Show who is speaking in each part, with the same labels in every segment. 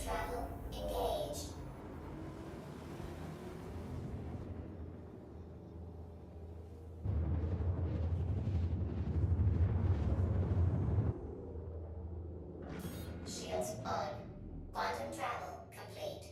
Speaker 1: travel engaged. Shields on. Quantum travel complete.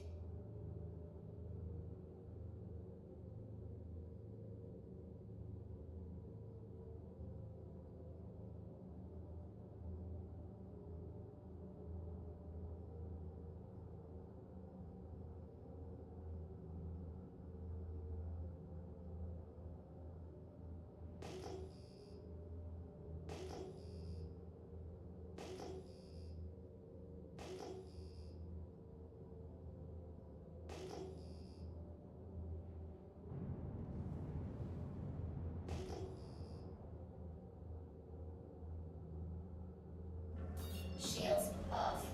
Speaker 1: Shields off.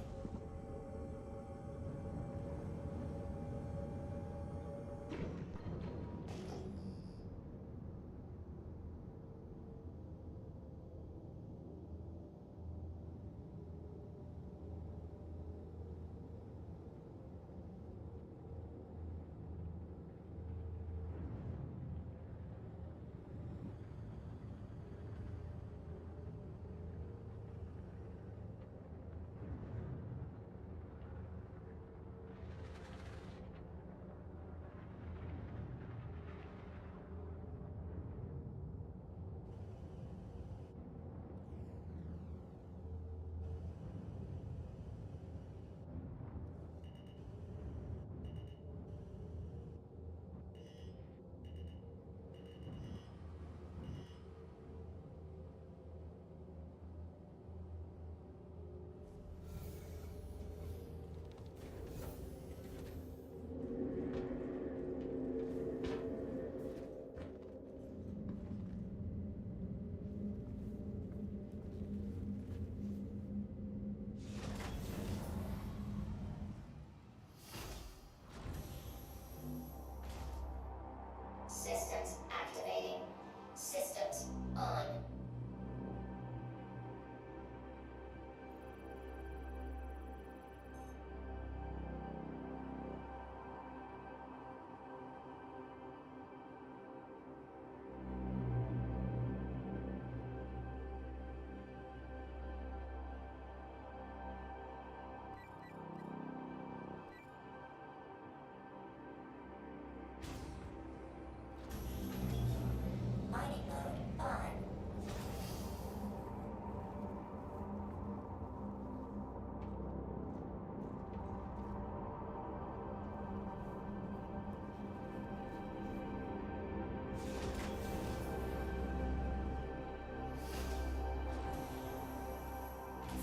Speaker 1: Systems activating. Systems on. Mining mode on.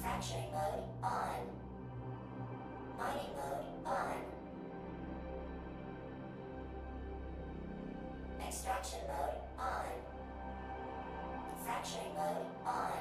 Speaker 1: Fracturing mode on. Mining mode on. Extraction mode on. Fracturing mode on.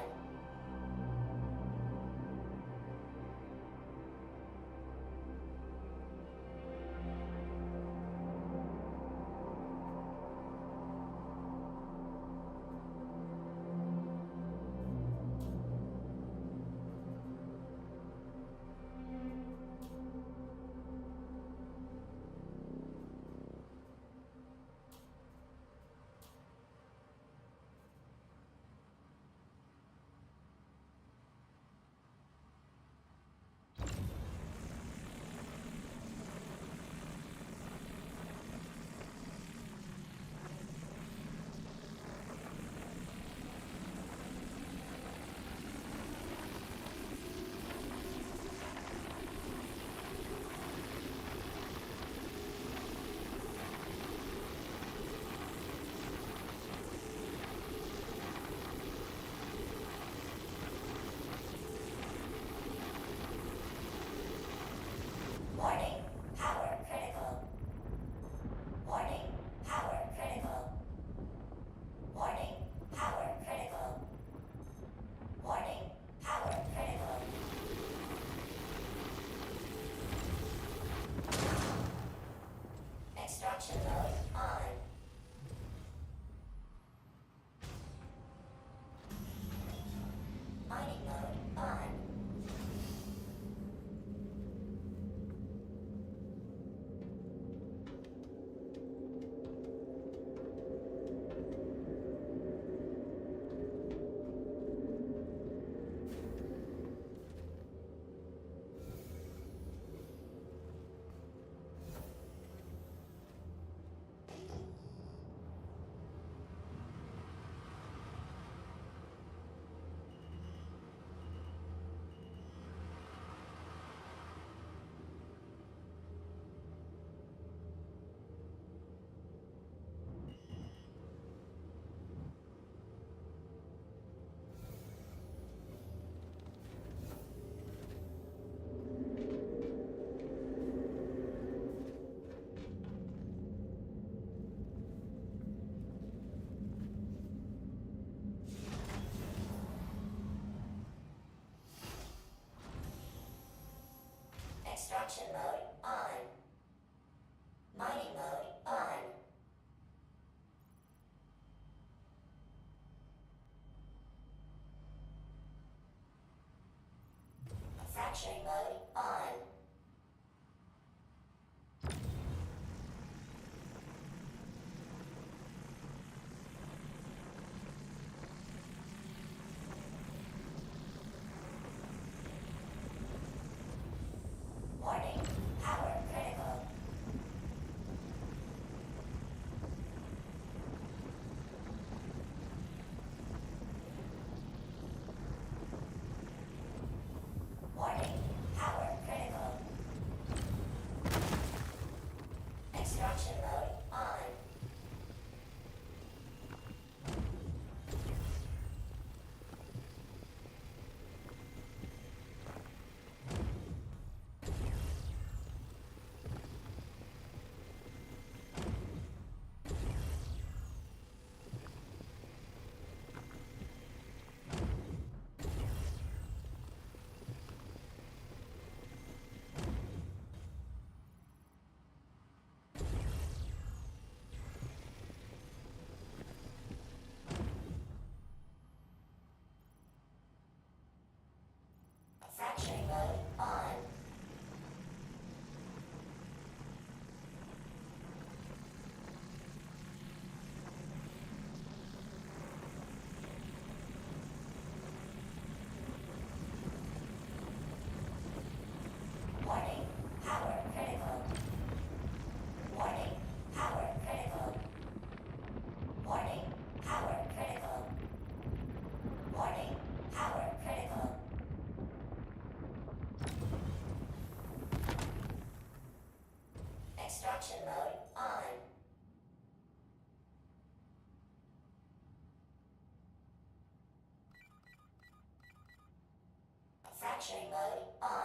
Speaker 1: Manufacturing mode on.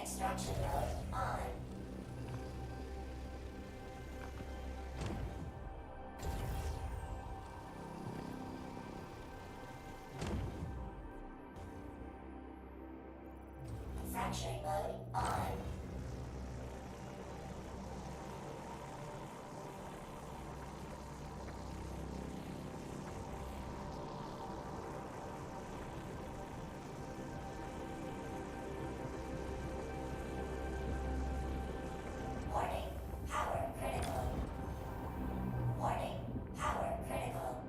Speaker 1: Extraction mode on. Manufacturing mode on. Warning, power critical. Warning, power critical.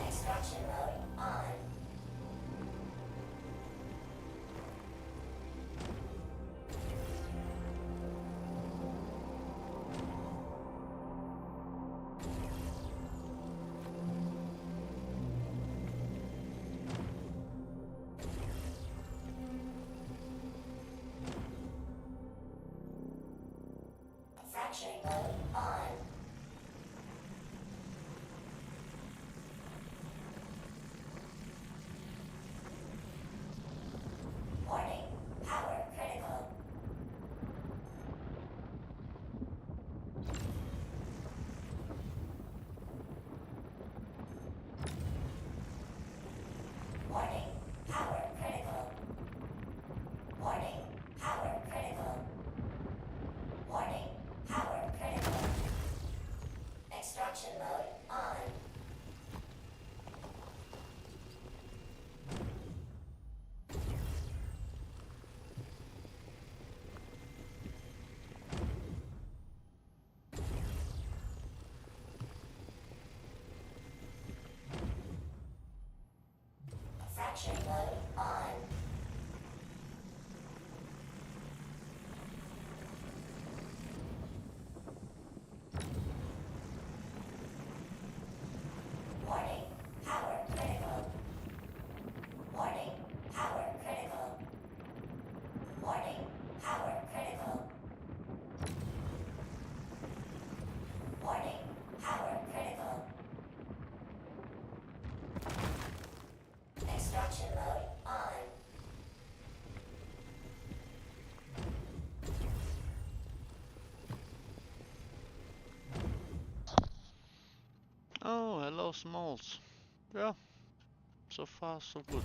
Speaker 1: Extraction mode on. Manufacturing mode on. Warning, power critical. Warning, power critical. Warning, power critical. Warning, power critical. Extraction mode on. Manufacturing mode on. Warning, power critical. Warning, power critical. Warning, power critical. Warning, power critical. Extraction mode on.
Speaker 2: Oh, hello, Smalls. Yeah, so far so good.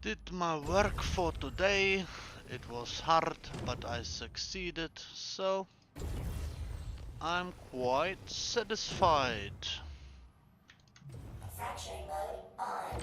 Speaker 2: Did my work for today. It was hard, but I succeeded, so I'm quite satisfied.
Speaker 1: Manufacturing mode on.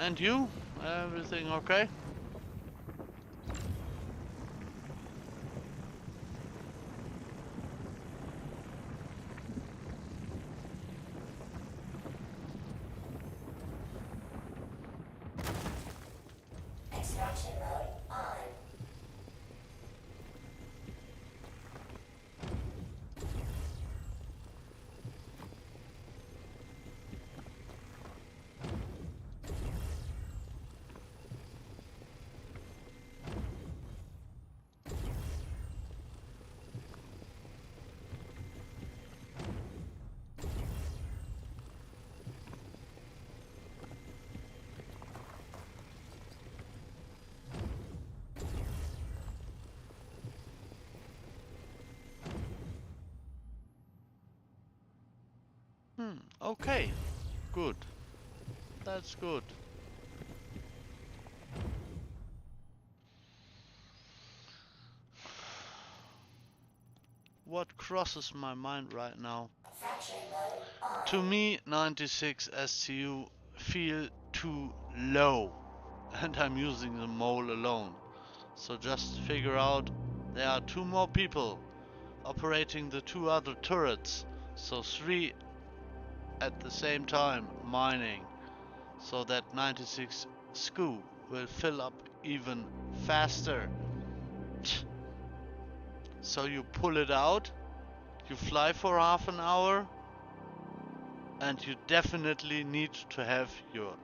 Speaker 2: And you? Everything okay?
Speaker 1: Extraction mode on.
Speaker 2: Okay, good. That's good. What crosses my mind right now?
Speaker 1: Fracturing mode on.
Speaker 2: To me, 96 STU feel too low, and I'm using the mole alone. So just figure out there are 2 more people operating the 2 other turrets, so 3 at the same time mining, so that 96 SKU will fill up even faster. So you pull it out, you fly for half an hour, and you definitely need to have your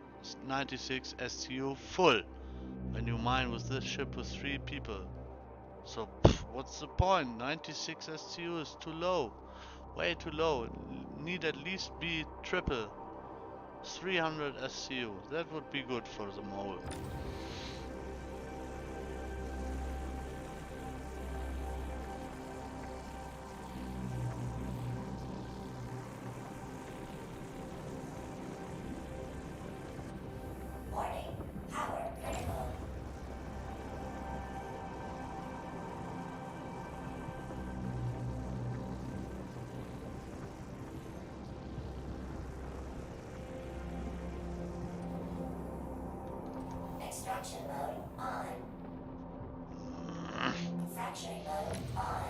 Speaker 2: 96 STU full when you mine with this ship with 3 people. So what's the point? 96 STU is too low, way too low. It need at least be triple, 300 STU. That would be good for the mole.
Speaker 1: Warning. Power critical. Extraction mode on. Fracturing mode on.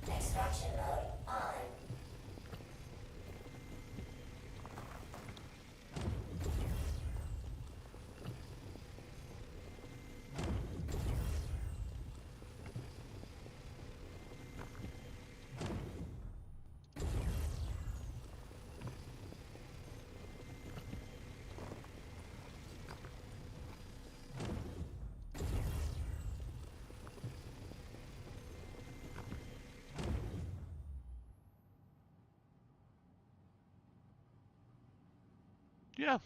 Speaker 1: Extraction mode on.
Speaker 2: Yeah.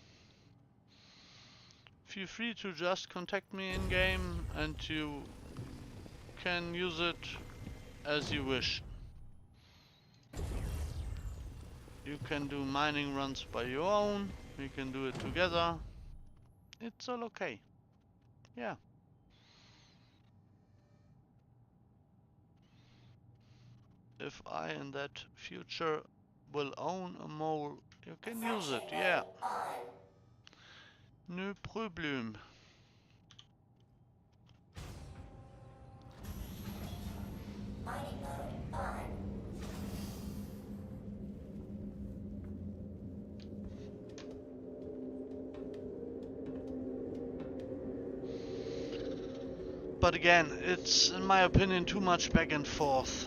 Speaker 2: Feel free to just contact me in game and you can use it as you wish. You can do mining runs by your own, we can do it together. It's all okay. Yeah. If I in that future will own a mole, you can use it, yeah.
Speaker 1: On.
Speaker 2: No problem.
Speaker 1: Mining mode on.
Speaker 2: But again, it's in my opinion too much back and forth.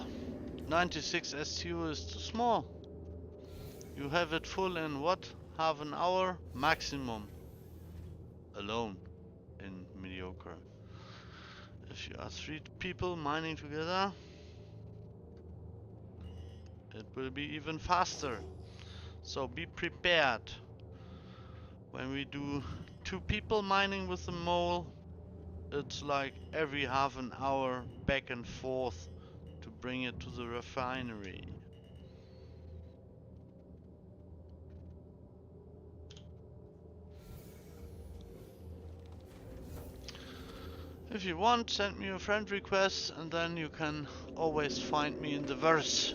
Speaker 2: 96 STU is too small. You have it full in what? Half an hour maximum. Alone in mediocre. If you are 3 people mining together, it will be even faster. So be prepared. When we do 2 people mining with the mole, it's like every half an hour back and forth to bring it to the refinery. If you want, send me a friend request and then you can always find me in the verse.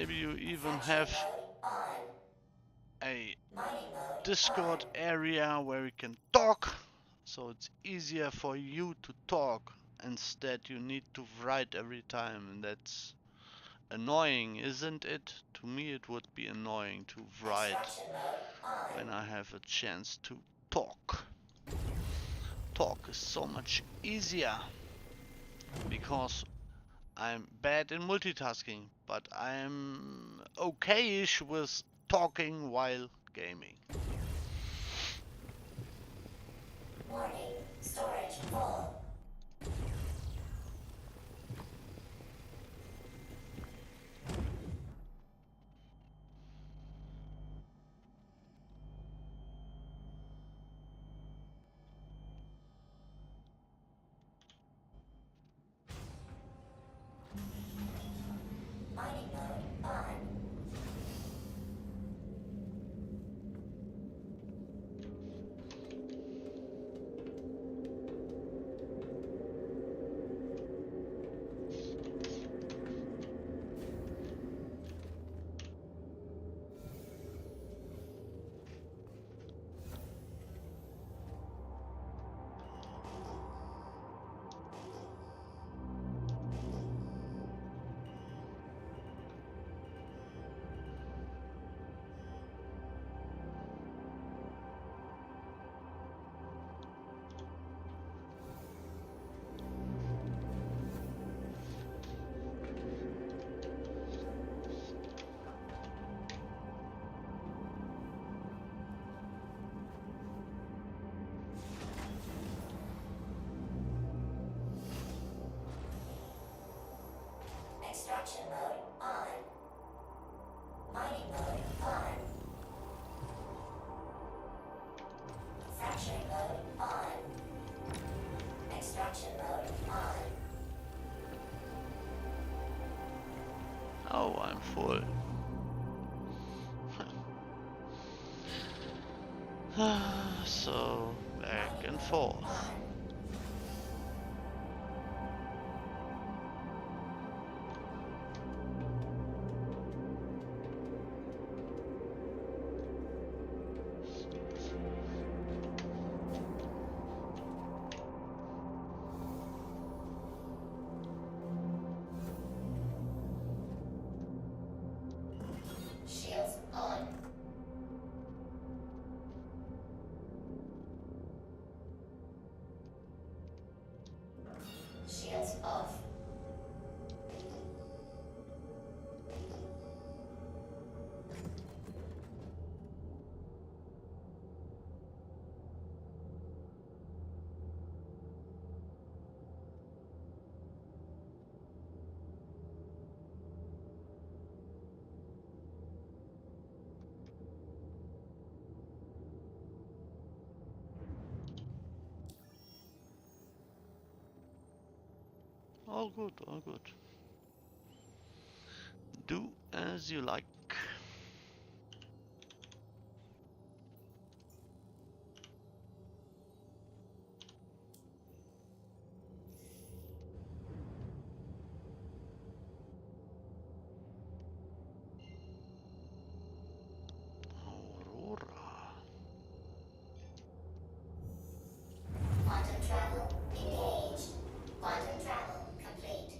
Speaker 2: maybe you even have a Discord area where we can talk, so it's easier for you to talk instead you need to write every time, and that's annoying, isn't it? To me it would be annoying to write when I have a chance to talk. Talk is so much easier because I'm bad in multitasking, but I'm okay-ish with talking while gaming.
Speaker 1: Warning, storage full. Mining mode on. Extraction mode on. Mining mode on. Fracturing mode on. Extraction mode on.
Speaker 2: Oh, I'm full. So, back and forth.
Speaker 1: Shields on. Shields off.
Speaker 2: All good, all good. Do as you like. Aurora.
Speaker 1: Quantum travel engaged. Quantum travel complete.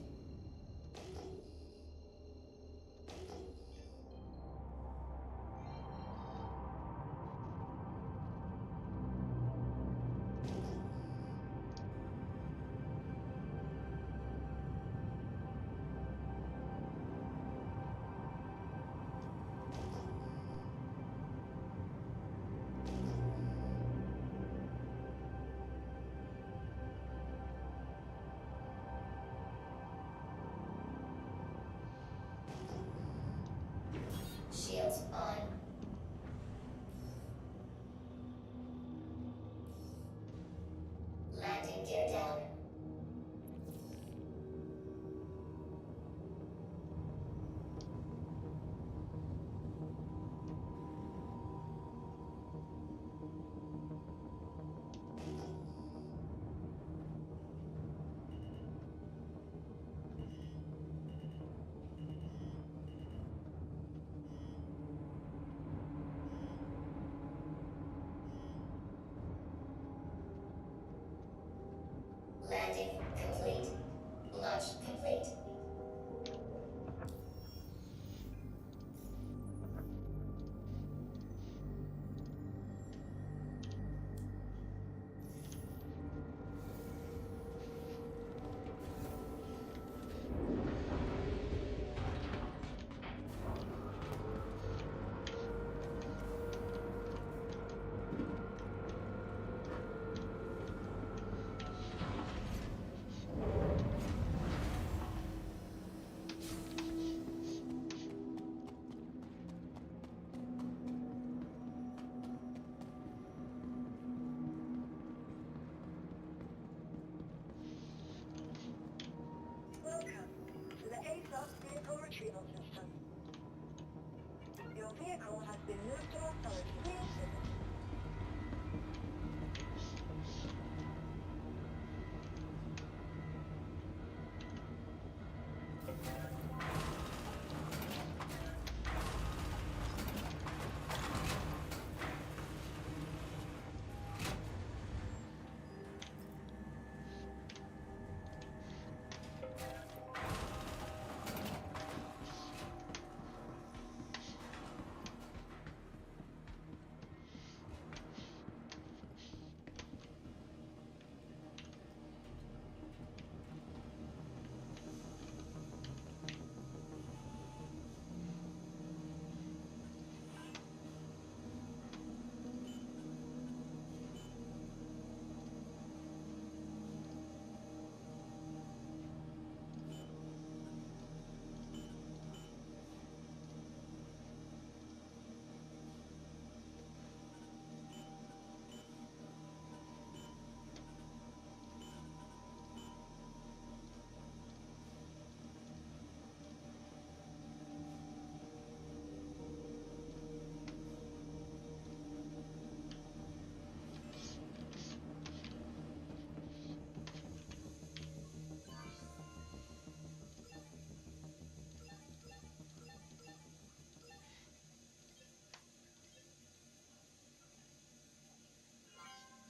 Speaker 1: retrieval system. Your vehicle has been moved to authority. Please visit.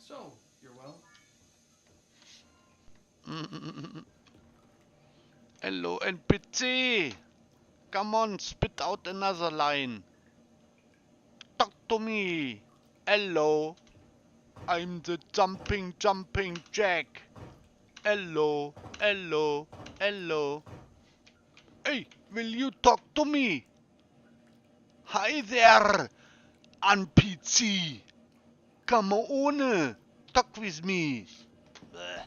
Speaker 3: So, you're well?
Speaker 2: Hello, NPC! Come on, spit out another line. Talk to me. Hello, I'm the jumping Jack. Hello, hello, hello. Hey, will you talk to me? Hi there, NPC. Come on, talk with me. Bleh.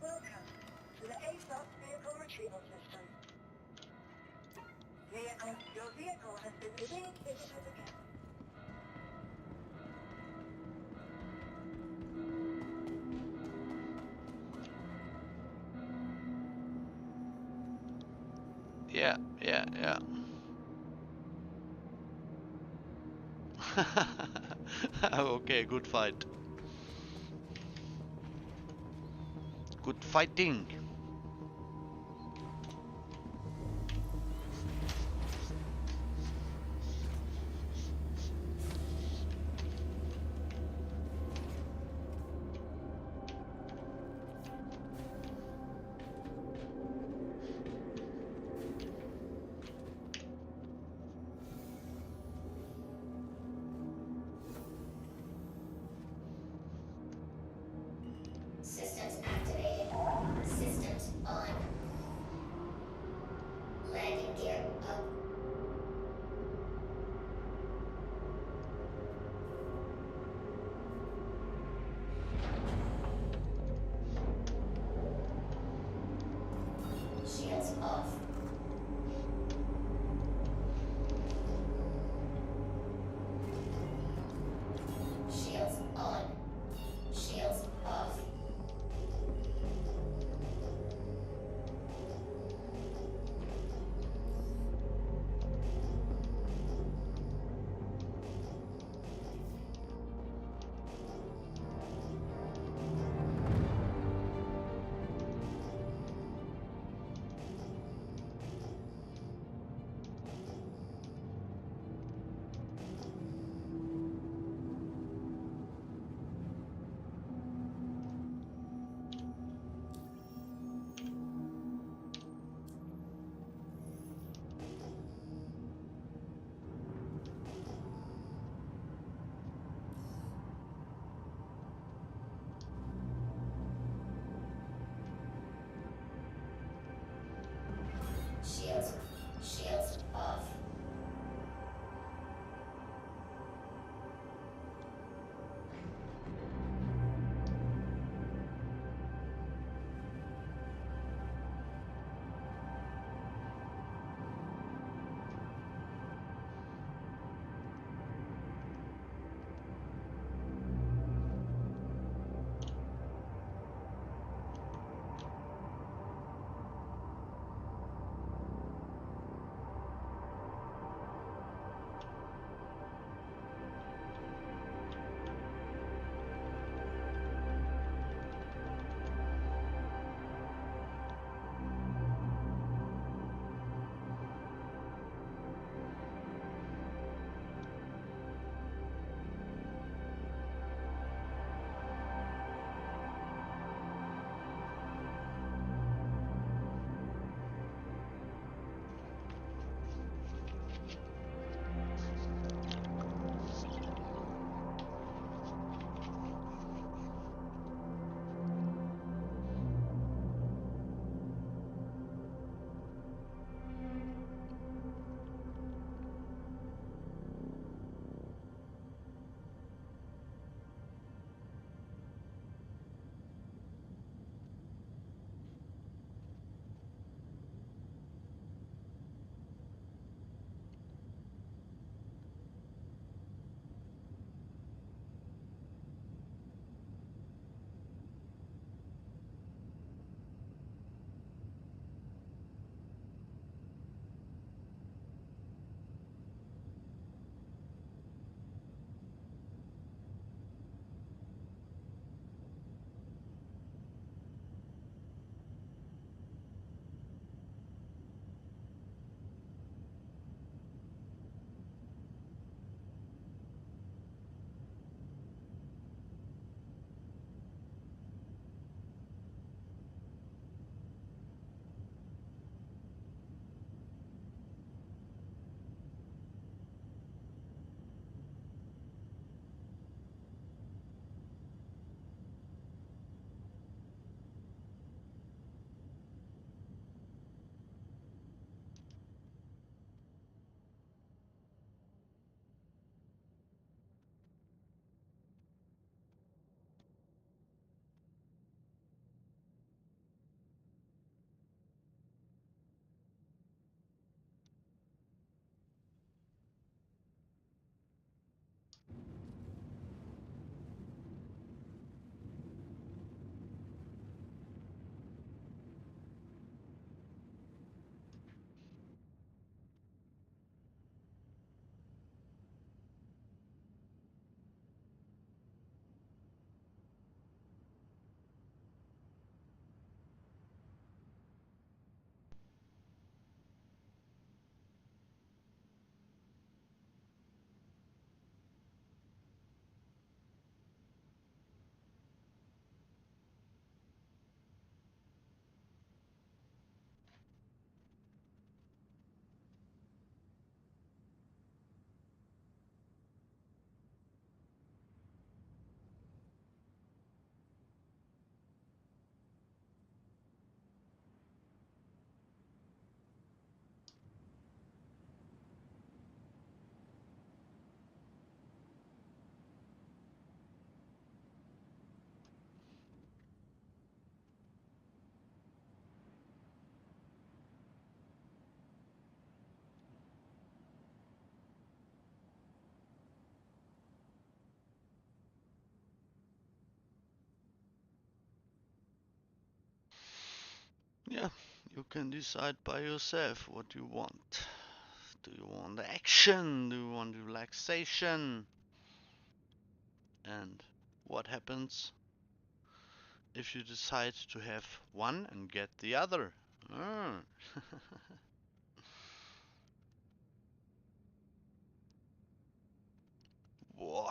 Speaker 1: Welcome to the ASOS vehicle retrieval system. Your vehicle has been please visit us again.
Speaker 2: Yeah. Okay, good fight. Good fighting.
Speaker 1: Systems activated. System
Speaker 2: Yeah, you can decide by yourself what you want. Do you want action? Do you want relaxation? And what happens if you decide to have one and get the other? Ah. Whoa.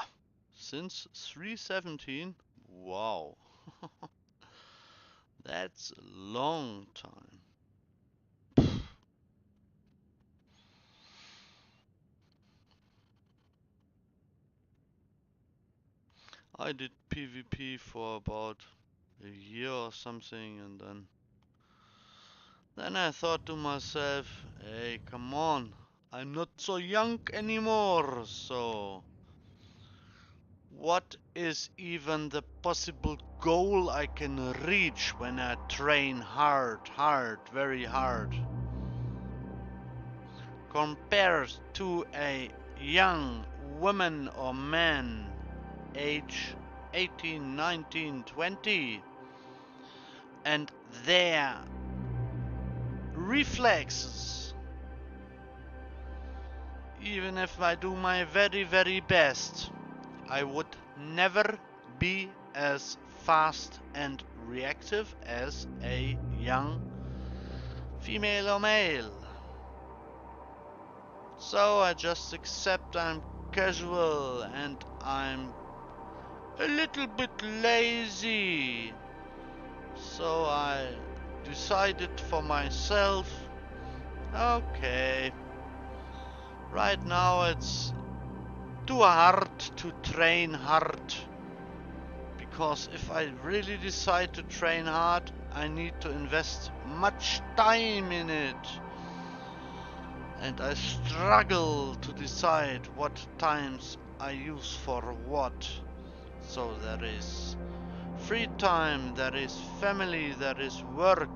Speaker 2: Since 317? Wow. That's a long time. I did PvP for about a year or something, and then I thought to myself, hey, come on, I'm not so young anymore, so what is even the possible goal I can reach when I train hard, very hard? Compared to a young woman or man, age 18, 19, 20, and their reflexes, even if I do my very best, I would never be as fast and reactive as a young female or male. So I just accept I'm casual and I'm a little bit lazy. So I decided for myself, okay, right now it's too hard to train hard. Because if I really decide to train hard, I need to invest much time in it. And I struggle to decide what times I use for what. So there is free time, there is family, there is work.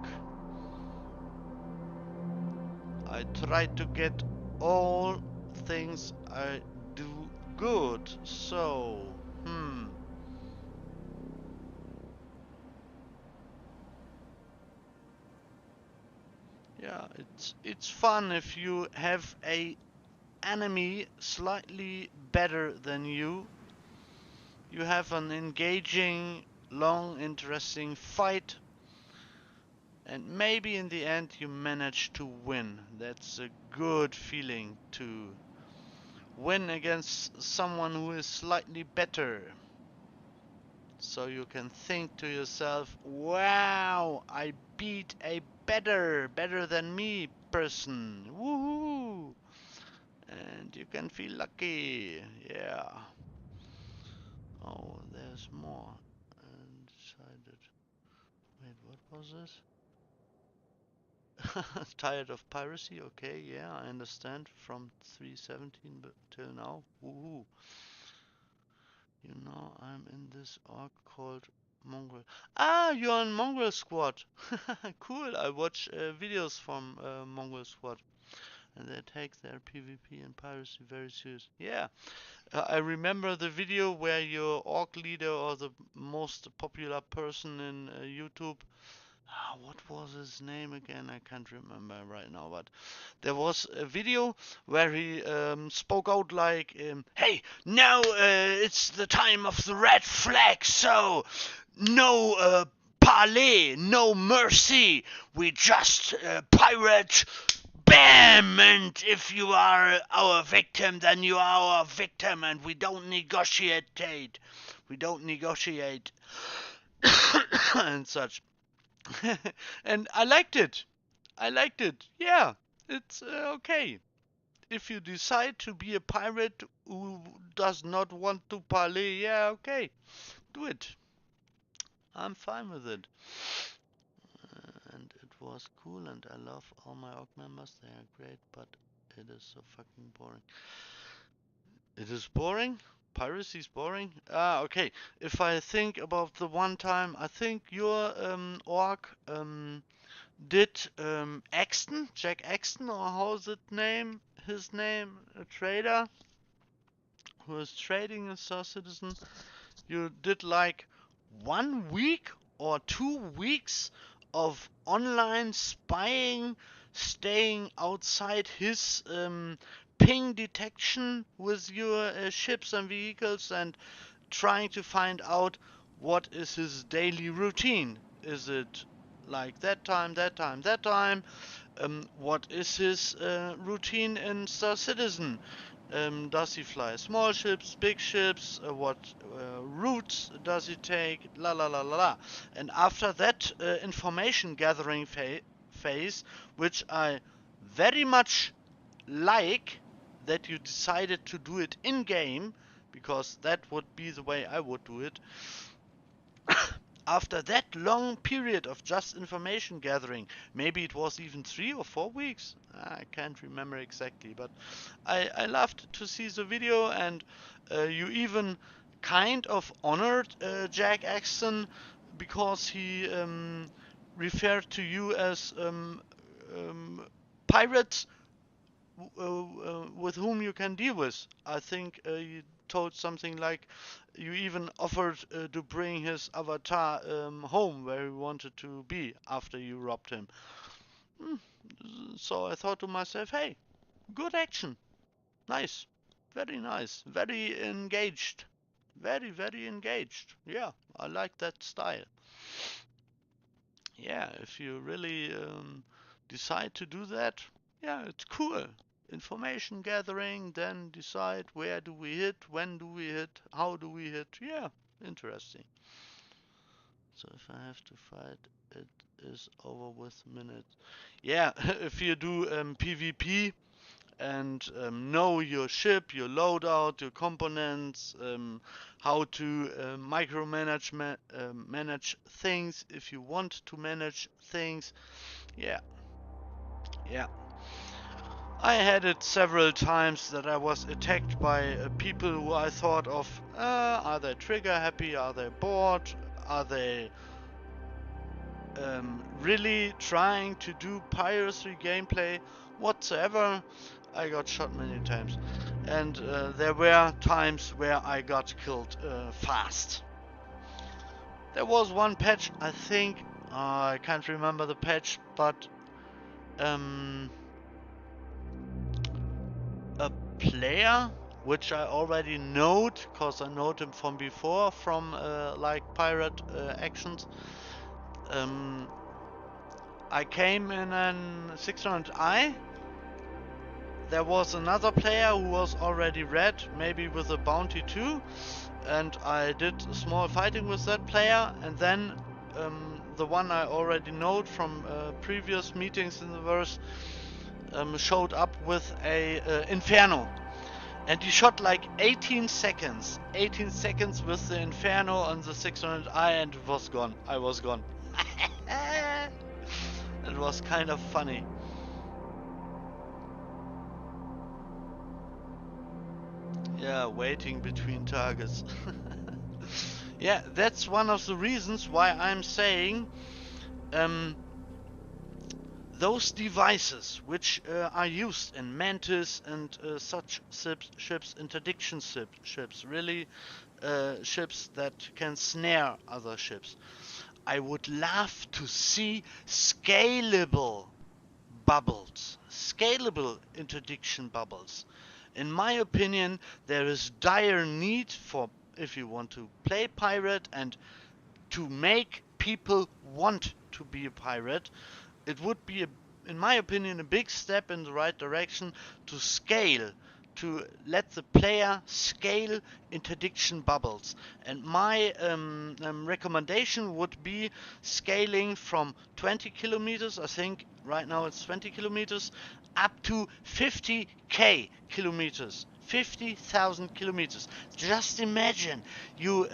Speaker 2: I try to get all things I do good. So, yeah, it's fun if you have a enemy slightly better than you. You have an engaging, long, interesting fight, and maybe in the end you manage to win. That's a good feeling to win against someone who is slightly better. So you can think to yourself, wow, I beat a better than me person. Woohoo! And you can feel lucky. Yeah. Oh, there's more. And decided. Wait, what was this? Tired of piracy? Okay, yeah, I understand. From 317 but till now. Woohoo. You know, I'm in this org called Mongol. Ah, you're on Mongol Squad. Cool. I watch videos from Mongol Squad, and they take their PvP and piracy very serious. Yeah, I remember the video where your org leader or the most popular person in YouTube. What was his name again? I can't remember right now, but there was a video where he spoke out like, "Hey, now it's the time of the red flag, so no parley, no mercy. We just pirate, bam! And if you are our victim, then you are our victim, and we don't negotiate. We don't negotiate and such." And I liked it. I liked it. Yeah, it's okay. If you decide to be a pirate who does not want to parley, yeah, okay, do it. I'm fine with it. And it was cool, and I love all my org members. They are great, but it is so fucking boring. It is boring? Piracy is boring? Ah, okay. If I think about the one time, I think your org did Axton, Jack Axton, or how's it name? His name, a trader who is trading as a citizen. You did like 1 week or 2 weeks of online spying, staying outside his ping detection with your ships and vehicles, and trying to find out what is his daily routine. Is it like that time, that time, that time? What is his routine in Star Citizen? Does he fly small ships, big ships? What routes does he take? La la la la la. And after that information gathering phase, which I very much like, that you decided to do it in game, because that would be the way I would do it. After that long period of just information gathering, maybe it was even 3 or 4 weeks, I can't remember exactly, but I loved to see the video, and you even kind of honored Jack Axton, because he referred to you as pirates with whom you can deal with. I think you told something like you even offered to bring his avatar home where he wanted to be after you robbed him. Hmm. So I thought to myself, hey, good action. Nice. Very nice. Very engaged. Very, very engaged. Yeah, I like that style. Yeah, if you really decide to do that, yeah, it's cool. Information gathering, then decide where do we hit, when do we hit, how do we hit. Yeah, interesting. So if I have to fight, it is over with minutes. Yeah, if you do PvP and know your ship, your loadout, your components, how to micromanage manage things if you want to manage things. Yeah, yeah. I had it several times that I was attacked by people who I thought of, are they trigger happy, are they bored, are they really trying to do piracy gameplay whatsoever. I got shot many times, and there were times where I got killed fast. There was one patch, I think, I can't remember the patch, but a player which I already know, because I know him from before, from like pirate actions. I came in an 600i. There was another player who was already red, maybe with a bounty too, and I did small fighting with that player, and then the one I already know from previous meetings in the verse showed up with a Inferno. And he shot like 18 seconds. 18 seconds with the Inferno on the 600i, and it was gone. I was gone. It was kind of funny. Yeah, waiting between targets. Yeah, that's one of the reasons why I'm saying those devices which are used in Mantis and such ships, interdiction ships, really ships that can snare other ships. I would love to see scalable bubbles, scalable interdiction bubbles. In my opinion, there is dire need for, if you want to play pirate and to make people want to be a pirate, it would be, in my opinion, a big step in the right direction to scale, to let the player scale interdiction bubbles. And my recommendation would be scaling from 20 kilometers, I think right now it's 20 kilometers, up to 50k kilometers. 50,000 kilometers. Just imagine you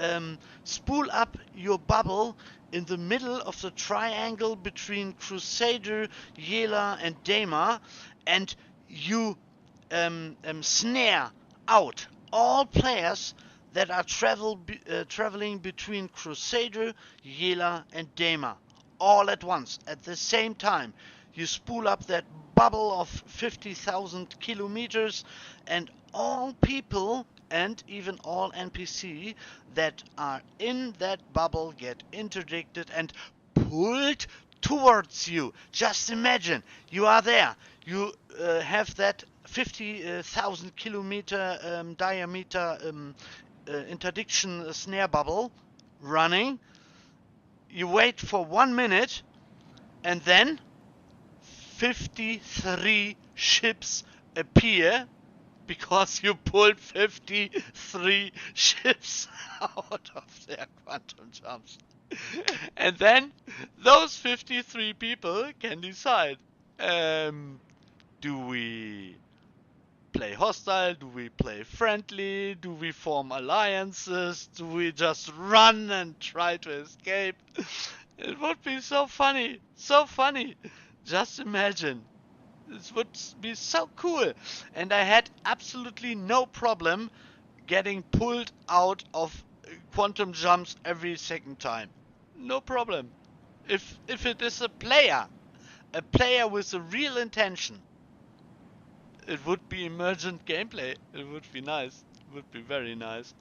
Speaker 2: spool up your bubble in the middle of the triangle between Crusader, Yela, and Daima, and you snare out all players that are traveling between Crusader, Yela, and Daima all at once, at the same time. You spool up that bubble of 50,000 kilometers, and all people and even all NPC that are in that bubble get interdicted and pulled towards you. Just imagine you are there. You have that 50,000 kilometer diameter interdiction snare bubble running. You wait for 1 minute, and then 53 ships appear because you pulled 53 ships out of their quantum jumps. And then those 53 people can decide, do we play hostile? Do we play friendly? Do we form alliances? Do we just run and try to escape? It would be so funny. So funny. Just imagine. This would be so cool. And I had absolutely no problem getting pulled out of quantum jumps every second time. No problem. If it is a player with a real intention, it would be emergent gameplay. It would be nice. It would be very nice.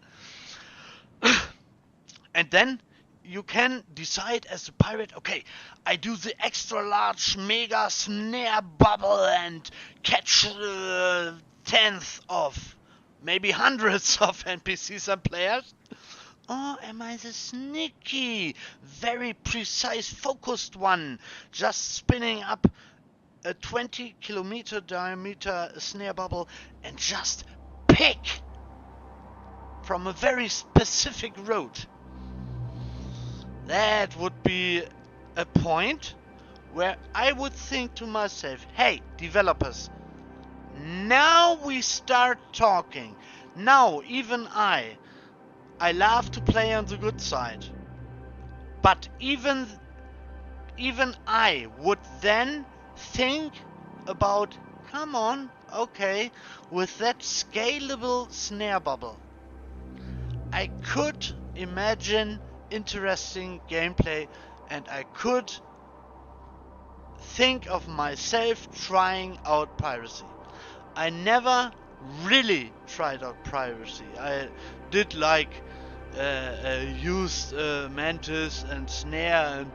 Speaker 2: And then you can decide as a pirate, okay, I do the extra large mega snare bubble and catch tenth of, maybe hundreds of NPCs and players. Or am I the sneaky, very precise, focused one, just spinning up a 20 kilometer diameter snare bubble and just pick from a very specific route? That would be a point where I would think to myself, hey, developers, now we start talking. Now, even I love to play on the good side. But even I would then think about, come on, okay, with that scalable snare bubble, I could imagine interesting gameplay, and I could think of myself trying out piracy. I never really tried out piracy. I did like use mantis and snare,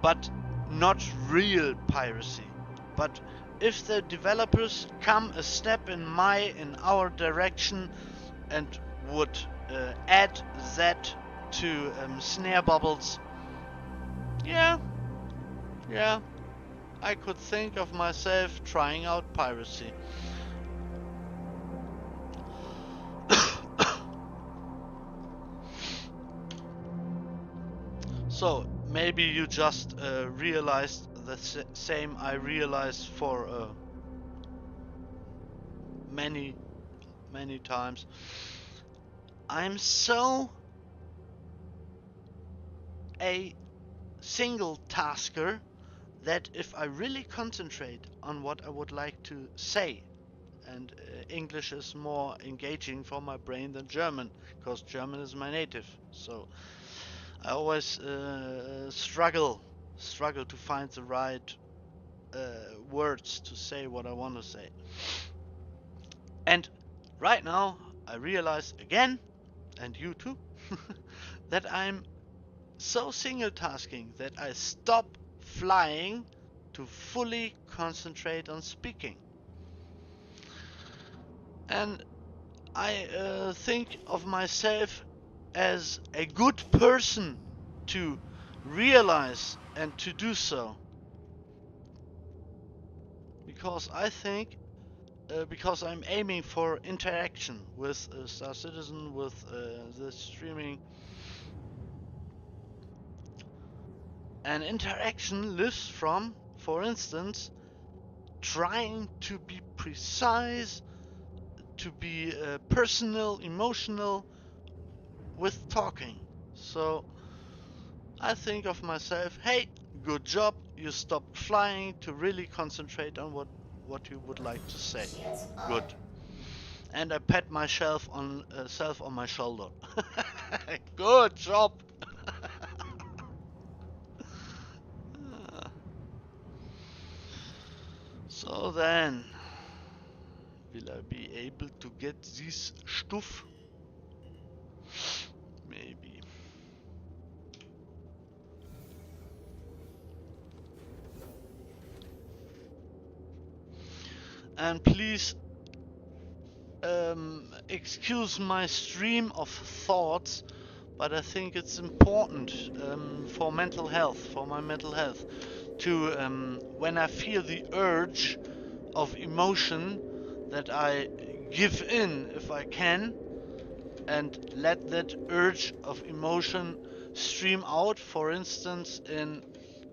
Speaker 2: but not real piracy. But if the developers come a step in our direction and would add that to snare bubbles, yeah, I could think of myself trying out piracy. So maybe you just realized the same I realized for many times. I'm so a single tasker that if I really concentrate on what I would like to say, and English is more engaging for my brain than German, because German is my native, so I always struggle to find the right words to say what I want to say. And right now I realize again, and you too, that I'm so single tasking that I stop flying to fully concentrate on speaking. And I think of myself as a good person to realize and to do so. Because I think, because I'm aiming for interaction with Star Citizen, with the streaming. And interaction lives from, for instance, trying to be precise, to be personal, emotional with talking. So I think of myself, hey, good job, you stopped flying to really concentrate on what you would like to say. Good. And I pat myself on my shoulder. Good job. So then, will I be able to get this stuff? Maybe. and please excuse my stream of thoughts, but I think it's important for mental health, for my mental health, to when I feel the urge of emotion, that I give in if I can, and let that urge of emotion stream out, for instance in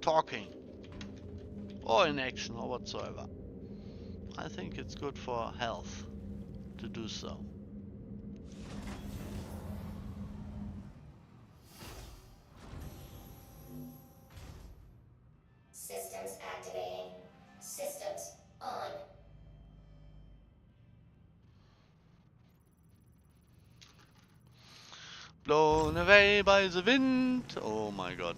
Speaker 2: talking or in action or whatsoever. I think it's good for health to do so.
Speaker 1: Systems activating. Systems on.
Speaker 2: Blown away by the wind. Oh my god.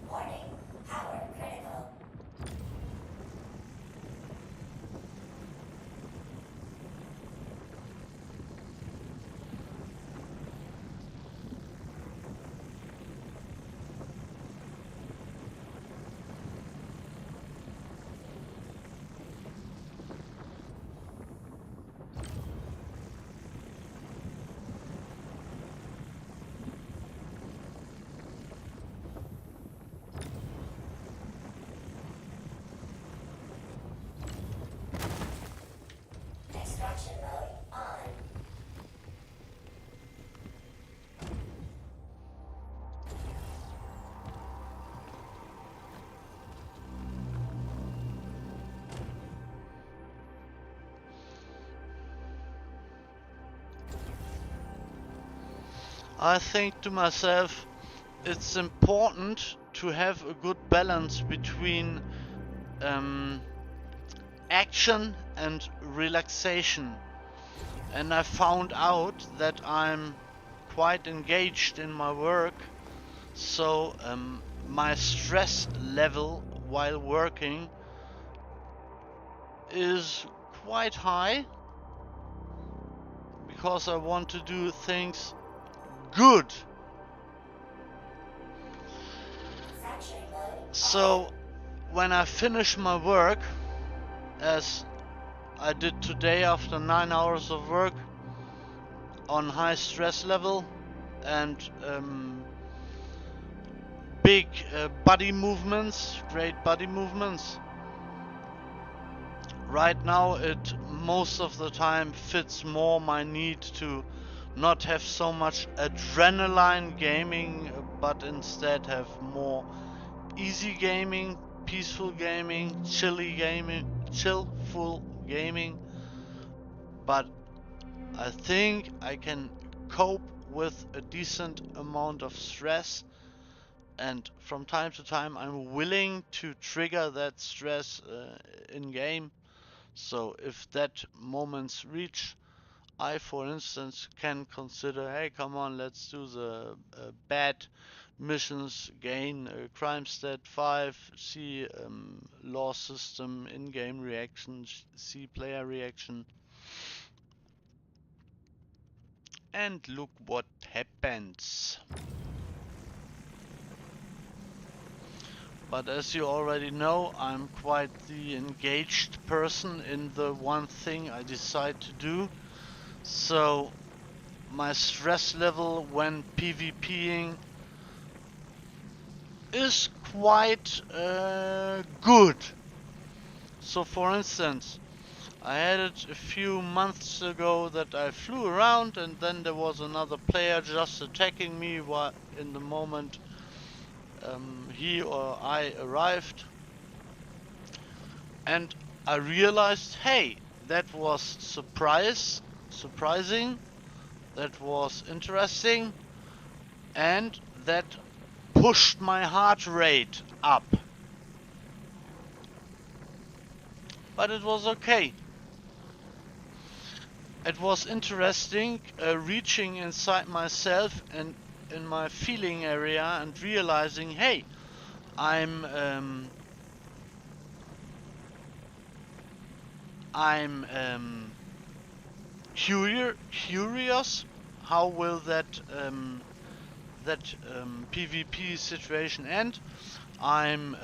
Speaker 1: Warning. Power critical. Extraction mode on.
Speaker 2: I think to myself, it's important to have a good balance between action and relaxation. And I found out that I'm quite engaged in my work, so my stress level while working is quite high, because I want to do things good.
Speaker 1: Fracturing mode.
Speaker 2: So when I finish my work, as I did today after 9 hours of work on high stress level and big body movements, great body movements, right now it most of the time fits more my need to not have so much adrenaline gaming, but instead have more easy gaming, peaceful gaming, chillful gaming. But I think I can cope with a decent amount of stress, and from time to time I'm willing to trigger that stress in game. So if that moment's reach, I, for instance, can consider, hey, come on, let's do the bad missions, gain crime stat 5, see law system, in-game reaction, see player reaction, and look what happens. But as you already know, I'm quite the engaged person in the one thing I decide to do. So my stress level when PvPing is quite good. So for instance, I had it a few months ago that I flew around and then there was another player just attacking me while in the moment he or I arrived, and I realized, hey, that was surprising, that was interesting, and that pushed my heart rate up. But it was okay. It was interesting reaching inside myself and in my feeling area and realizing, hey, I'm I'm curious how will that PvP situation end. I'm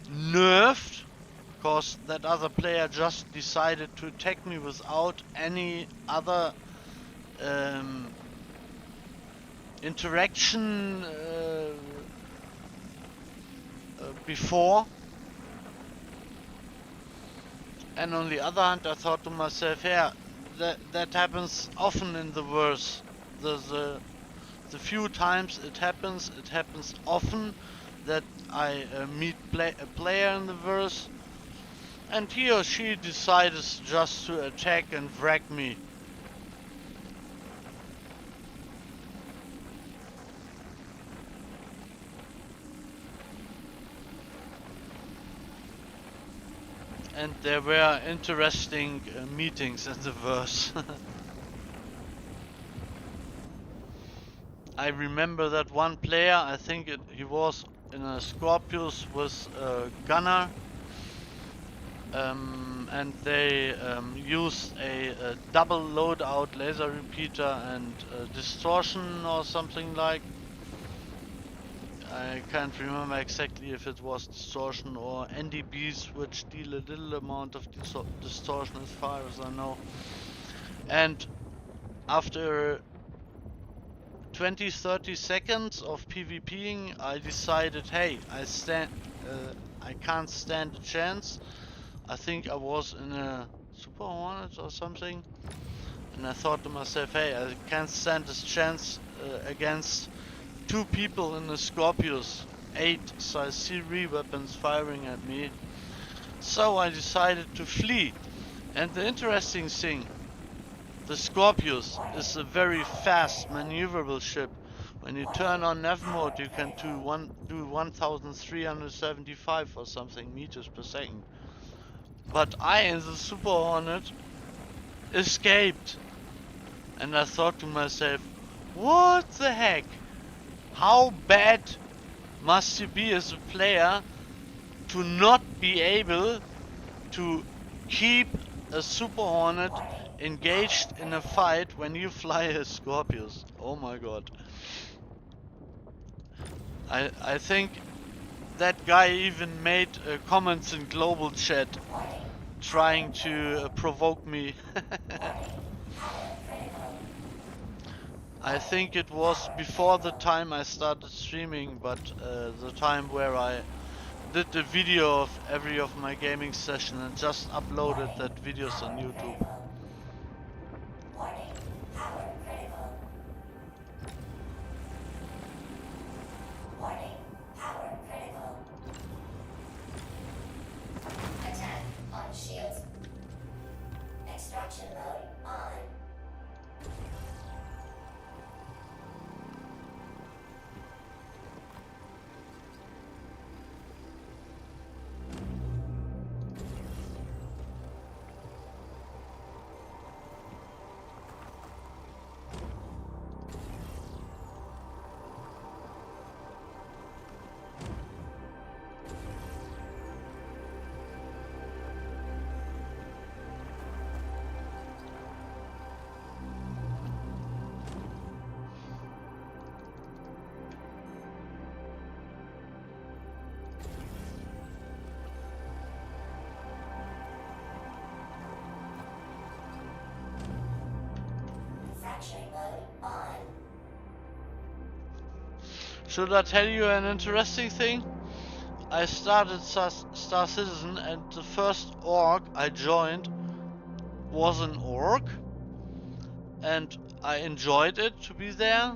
Speaker 2: nerfed because that other player just decided to attack me without any other um, interaction before. And on the other hand, I thought to myself, yeah, that happens often in the verse. The few times it happens often that I meet a player in the verse, and he or she decides just to attack and wreck me. And there were interesting meetings in the verse. I remember that one player, I think he was in a Scorpius with a gunner, and they used a double loadout laser repeater and distortion or something like. I can't remember exactly if it was distortion or NDBs, which deal a little amount of distortion as far as I know. And after 20-30 seconds of PvPing, I decided, hey, I can't stand a chance. I think I was in a Super Hornet or something, and I thought to myself, hey, I can't stand this chance against two people in the Scorpius, 8 size C3 weapons firing at me. So I decided to flee. And the interesting thing, the Scorpius is a very fast maneuverable ship. When you turn on nav mode, you can do 1375 or something meters per second. But I, in the Super Hornet, escaped. And I thought to myself, what the heck? How bad must you be as a player to not be able to keep a Super Hornet engaged in a fight when you fly a Scorpius? Oh my god. I think that guy even made comments in global chat trying to provoke me. I think it was before the time I started streaming, but the time where I did the video of every of my gaming session and just uploaded that videos on YouTube.
Speaker 1: Warning, power critical. Warning, power critical. Attack on shields. Extraction mode on. Fracturing mode on.
Speaker 2: Should I tell you an interesting thing? I started Star Citizen and the first org I joined was an org, and I enjoyed it to be there.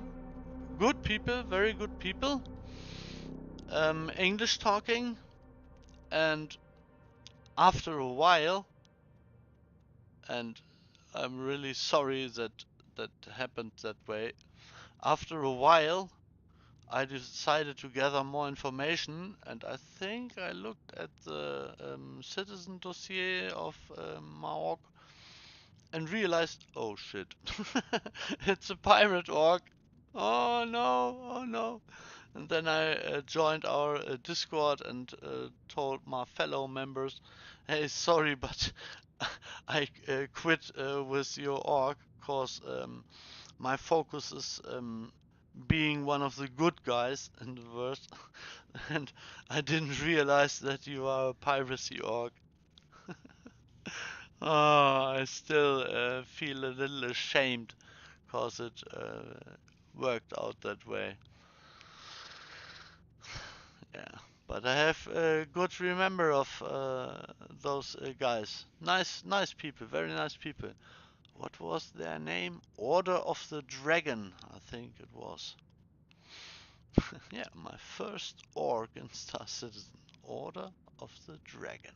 Speaker 2: Good people, very good people. English talking, and after a while, and I'm really sorry that that happened that way. After a while, I decided to gather more information, and I think I looked at the citizen dossier of Maorg and realized, oh shit, it's a pirate org. Oh no, oh no. And then I joined our Discord and told my fellow members, hey, sorry, but I quit with your org, cause my focus is being one of the good guys in the verse, and I didn't realize that you are a piracy org. Oh, I still feel a little ashamed, cause it worked out that way. Yeah, but I have a good remember of those guys. Nice people, very nice people. What was their name? Order of the Dragon, I think it was. Yeah, my first org in Star Citizen. Order of the Dragon.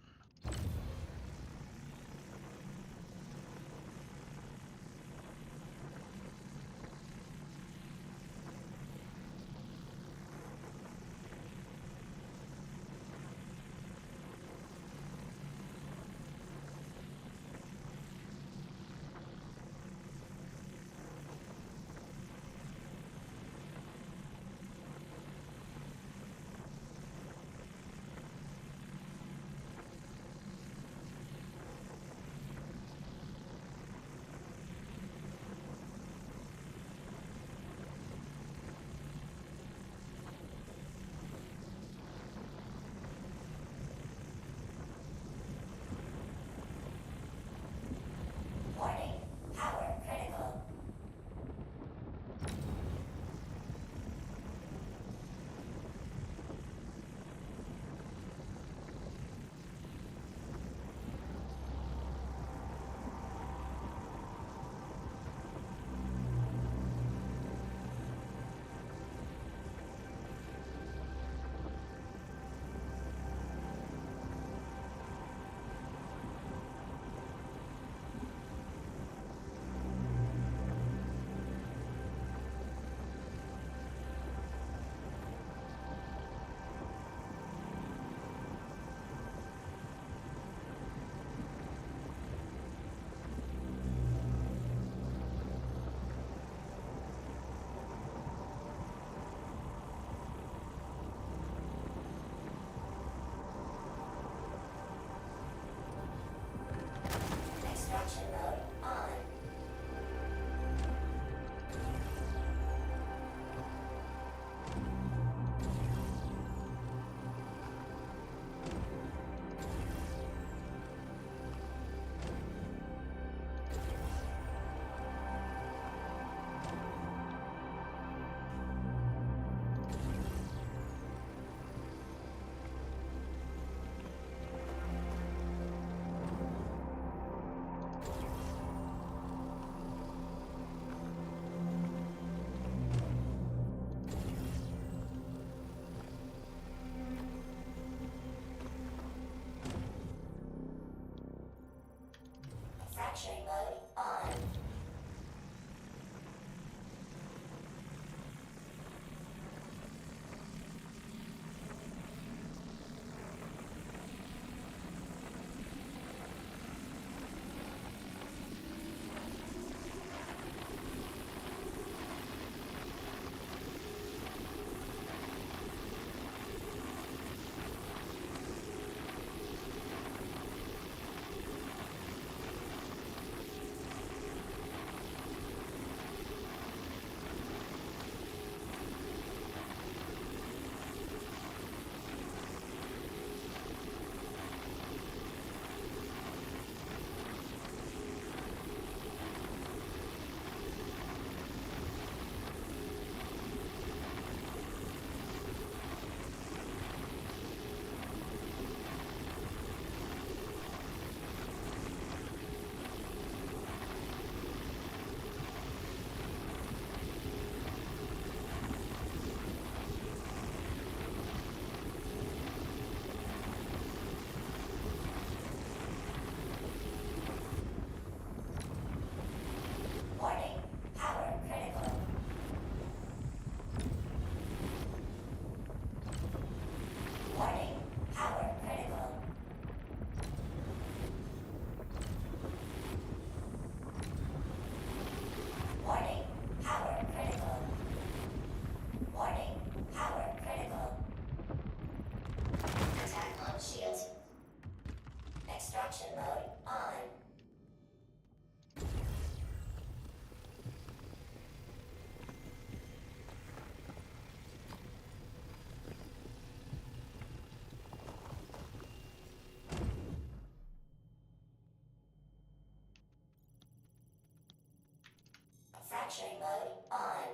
Speaker 1: Fracturing mode on.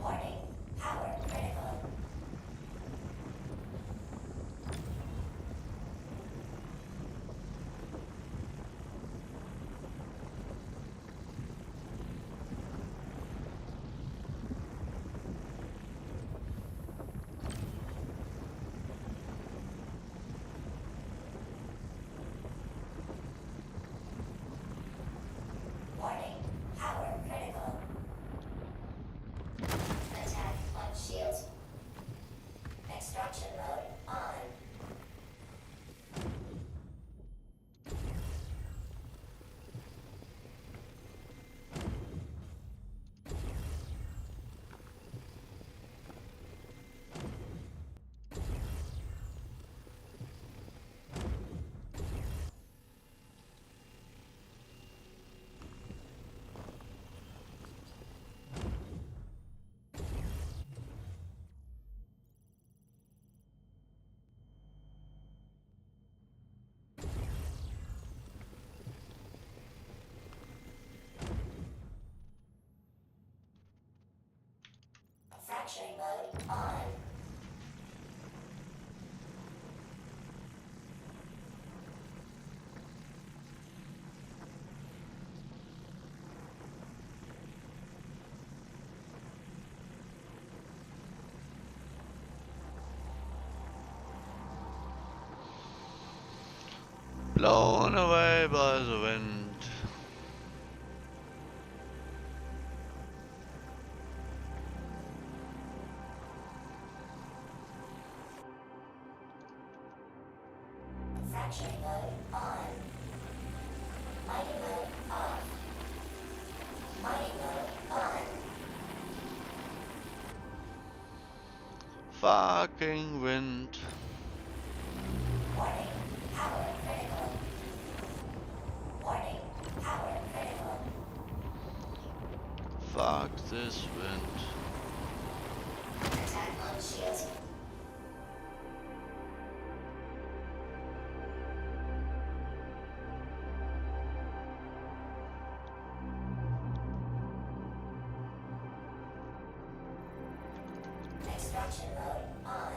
Speaker 1: Warning, power critical. Warning, power critical. Attack on shields. Extraction mode on. Fracturing mode on.
Speaker 2: Blown away by the wind.
Speaker 1: Fracturing mode on. Mining mode off. Mining mode on.
Speaker 2: Fucking wind.
Speaker 1: Warning, power critical. Warning, power critical.
Speaker 2: Fuck this wind.
Speaker 1: Attack on shields. Extraction mode on.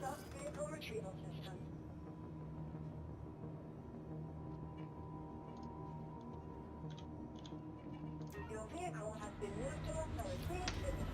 Speaker 1: lost vehicle retrieval system. Your vehicle has been moved to authority. Please visit it.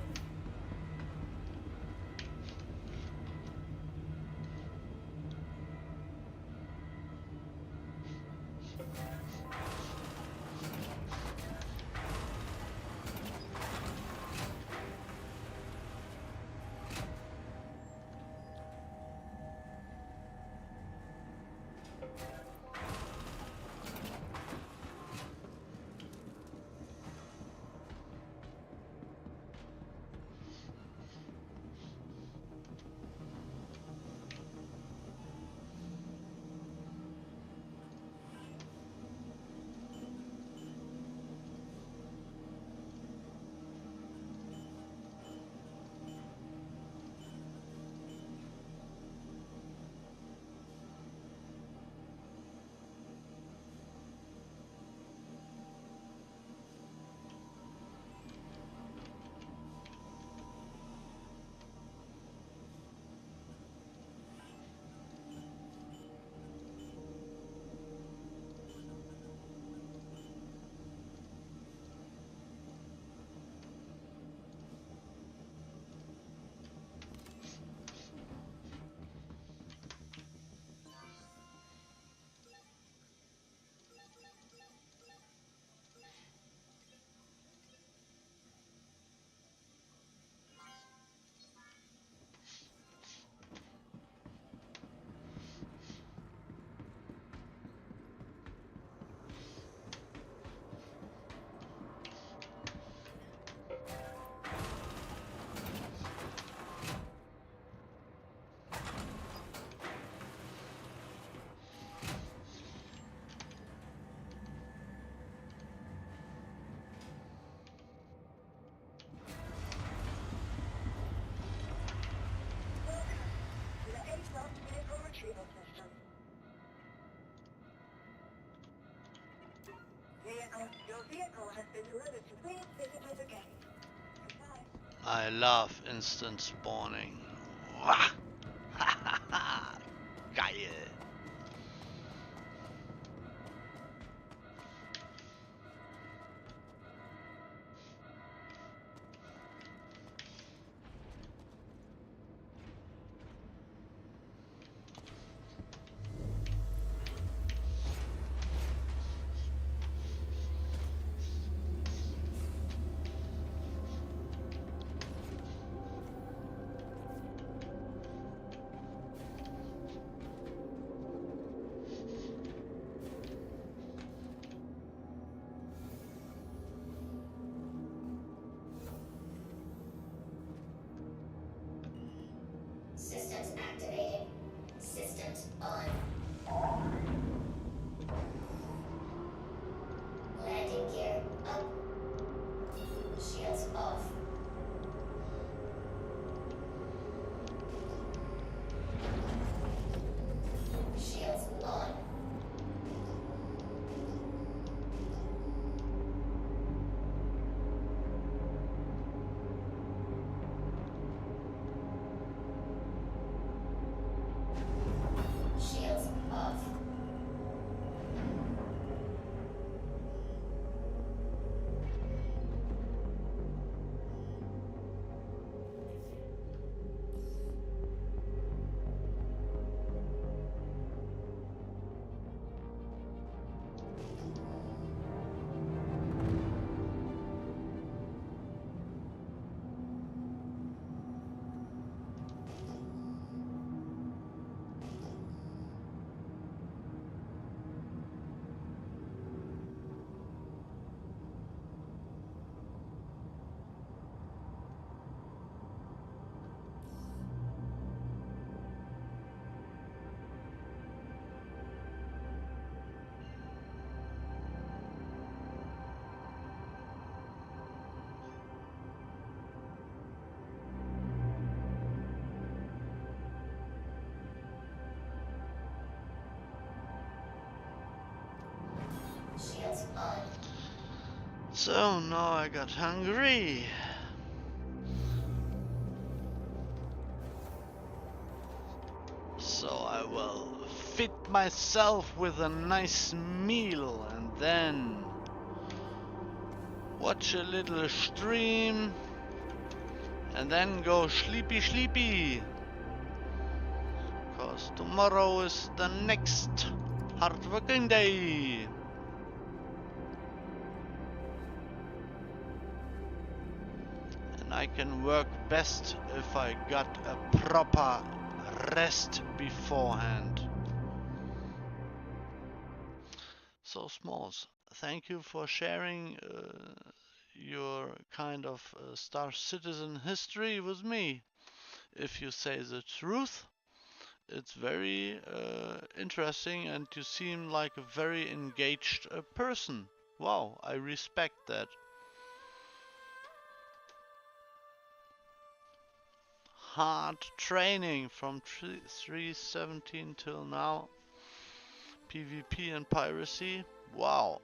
Speaker 1: Retrieval system. Your vehicle has been delivered to please visit us again. Goodbye.
Speaker 2: I love instant spawning. Wah! Geil.
Speaker 1: Systems activated. Systems on. Landing gear up. Shields off. Shields on. Shields off. Shields on.
Speaker 2: So now I got hungry. So I will fit myself with a nice meal and then watch a little stream and then go sleepy sleepy. Cause tomorrow is the next hard working day. And I can work best if I got a proper rest beforehand. So Smalls, thank you for sharing your kind of Star Citizen history with me. If you say the truth, it's very interesting and you seem like a very engaged person. Wow, I respect that. Hard training from 317 till now. PvP and piracy. Wow.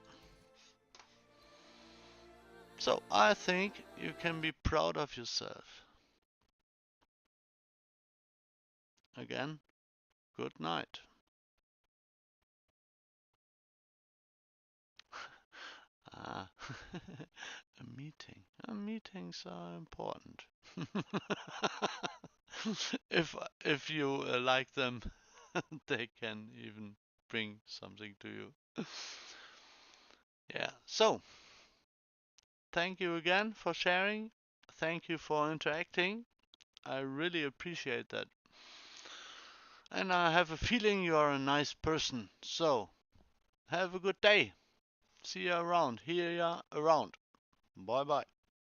Speaker 2: So I think you can be proud of yourself. Again, good night. Ah, a meeting. Meetings are important. if you like them, they can even bring something to you. Yeah. So, thank you again for sharing. Thank you for interacting. I really appreciate that. And I have a feeling you are a nice person. So, have a good day. See you around. Hear ya around. Bye bye.